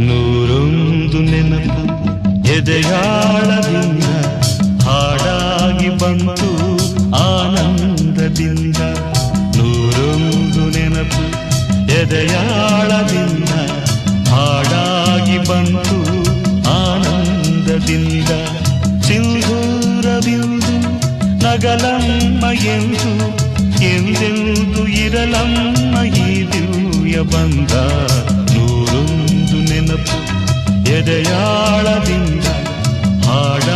ನೂರೊಂದು ನೆನಪು ಎದೆಯಾಳದಿಂದ ಹಾಡಾಗಿ ಬಂತು ಆನಂದದಿಂದ. ನೂರೊಂದು ನೆನಪು ಎದೆಯಾಳದಿಂದ ಹಾಡಾಗಿ ಬಂತು ಆನಂದದಿಂದ. ಸಿಂಧೂರವಿಂದು ನಗಲಮ್ಮ ಎಂದು ಎಂದೆಂದು ಇರಲಮ್ಮ ಈ ದಿವ್ಯ ಬಂದ. ನೂರೊಂದು ನೆನಪು ಎದೆಯಾಳದಿಂದ ಹಾಡ